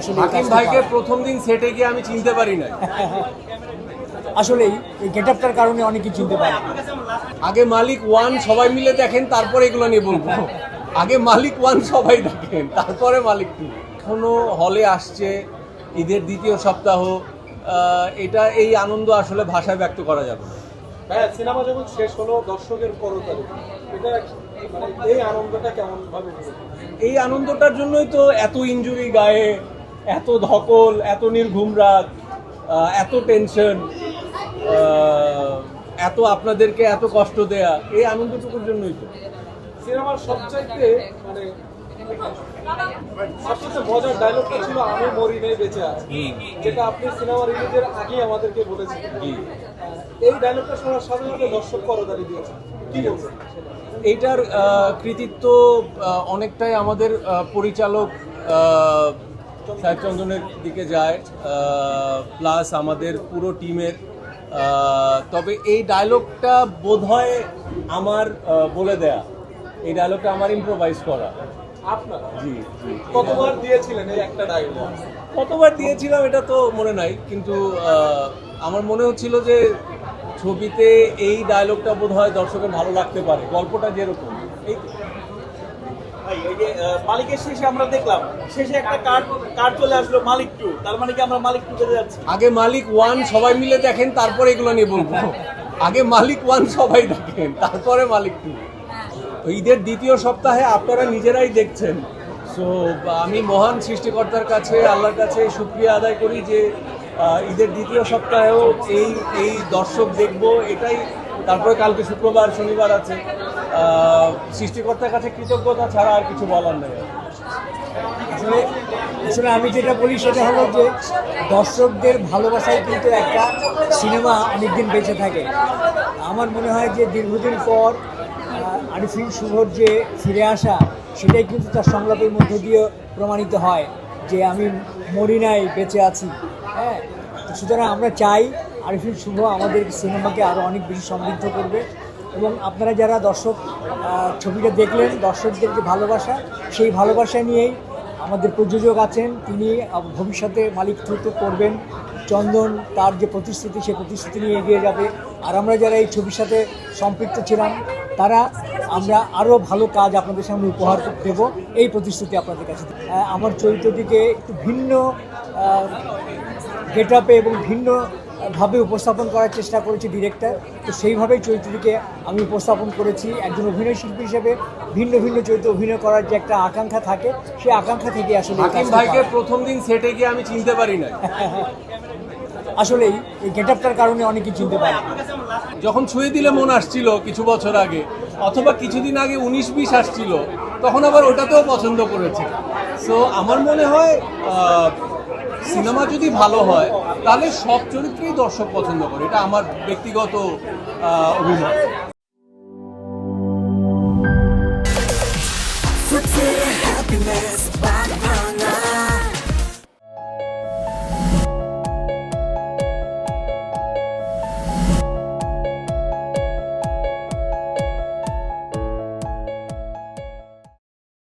আসলে হাকিম ভাইকে প্রথম দিন সেটে গিয়ে আমি চিনতে পারি না। আসলেই এই গেটআপটার কারণে অনেকেই চিনতে পারে। আগে মালিক ওয়ান সবাই মিলে দেখেন, তারপরে এগুলো নিয়ে বলবো। আগে মালিক ওয়ান সবাই দেখেন, তারপরে মালিক টু। এখনো হলে আসছে, ঈদের দ্বিতীয় সপ্তাহ, এটা এই আনন্দ আসলে ভাষায় ব্যক্ত করা যাবে না। হ্যাঁ, সিনেমা যখন শেষ হলো দর্শকের করতালি, এটা মানে এই আনন্দটা কেমন ভাবে? এই আনন্দটার জন্যই তো এত ইনজুরি গায়ে, এত ধকল, এত নির্ঘুম রাত, এত টেনশন, এত আপনাদেরকে এত কষ্ট দেয়া, এই আনন্দটুকুর জন্যই তো। সিনেমার সবচাইতে মানে সবচেয়ে মজার ডায়লগটা ছিল আমি মরি নাই বেঁচে আছি, যেটা আপনি সিনেমা রিলিজের আগে আমাদেরকে বলেছিলেন। এই ডায়লগটা শোনার সাথে সাথে দর্শক করতালি দিয়েছে, কি বলবেন? এইটার কৃতিত্ব অনেকটাই আমাদের পরিচালক সাহেব চন্দনের দিকে যায়, প্লাস আমাদের পুরো টিমের। তবে এই ডায়লগটা বোধহয় আমার বলে দেয়া, এই ডায়লগটা আমার ইম্প্রোভাইজ করা। আপনার জি জি। কতবার দিয়েছিলেন এই একটা ডায়লগ? কতবার দিয়েছিলাম এটা তো মনে নাই, কিন্তু আমার মনে হচ্ছিল যে ছবিতে এই ডায়লগটা বোধহয় দর্শকের ভালো লাগতে পারে, গল্পটা যেরকম। এই তো। ভাই, এই যে মালিকের শেষে আমরা দেখলাম শেষে একটা কার্ড চলে আসলো মালিক টু, তার মানে কি আমরা মালিক টু পেতে যাচ্ছি? আগে মালিক ওয়ান সবাই মিলে দেখেন, তারপরে এগুলো নিয়ে বলবো। আগে মালিক ওয়ান সবাই দেখেন, তারপরে মালিক টু। ঈদের দ্বিতীয় সপ্তাহে আপনারা নিজেরাই দেখছেন। সো আমি মহান সৃষ্টিকর্তার কাছে, আল্লাহর কাছে শুকরিয়া আদায় করি যে ঈদের দ্বিতীয় সপ্তাহেও এই দর্শক দেখবো, এটাই। তারপরে কালকে শুক্রবার শনিবার আছে, সৃষ্টিকর্তার কাছে কৃতজ্ঞতা ছাড়া আর কিছু বলার নেই। আসলে আসলে আমি যেটা বলি সেটা হলো যে দর্শকদের ভালোবাসায় কিন্তু একটা সিনেমা অনেকদিন বেঁচে থাকে। আমার মনে হয় যে দীর্ঘদিন পর আরিফিন শুভর যে ফিরে আসা, সেটাই কিন্তু তার সংলাপের মধ্য দিয়ে প্রমাণিত হয় যে আমি মরি নাই, বেঁচে আছি। হ্যাঁ, সুতরাং আমরা চাই আরিফিন শুভ আমাদের সিনেমাকে আরও অনেক বেশি সমৃদ্ধ করবে। এবং আপনারা যারা দর্শক ছবিটা দেখলেন, দর্শকদের যে ভালোবাসা, সেই ভালোবাসা নিয়েই আমাদের প্রযোজক আছেন, তিনি ভবিষ্যতে মালিক টু করবেন। চন্দন তার যে প্রতিশ্রুতি, সেই প্রতিশ্রুতি নিয়ে এগিয়ে যাবে। আর আমরা যারা এই ছবির সাথে সম্পৃক্ত ছিলাম, তারা আমরা আরও ভালো কাজ আপনাদের সামনে উপহার দেব, এই প্রতিশ্রুতি আপনাদের কাছে। আমার চরিত্রটিকে একটু ভিন্ন গেটআপে এবং ভিন্নভাবে উপস্থাপন করার চেষ্টা করেছি ডিরেক্টর। তো সেইভাবেই চরিত্রটিকে আমি উপস্থাপন করেছি। একজন অভিনয় শিল্পী হিসেবে ভিন্ন ভিন্ন চরিত্রে অভিনয় করার যে একটা আকাঙ্ক্ষা থাকে, সেই আকাঙ্ক্ষা থেকে আসলে হাকিম ভাইকে প্রথম দিন সেটে গিয়ে আমি চিনতে পারি না। আসলেই এই গেটআপটার কারণে অনেকেই চিনতে পারে। যখন ছুঁয়ে দিলে মন আসছিল কিছু বছর আগে, অথবা কিছুদিন আগে 19-20 আসছিল, তখন আবার ওটাতেও পছন্দ করেছে। সো আমার মনে হয় সিনেমা যদি ভালো হয় তাহলে সব চরিত্রেই দর্শক পছন্দ করে, এটা আমার ব্যক্তিগত অভিমত।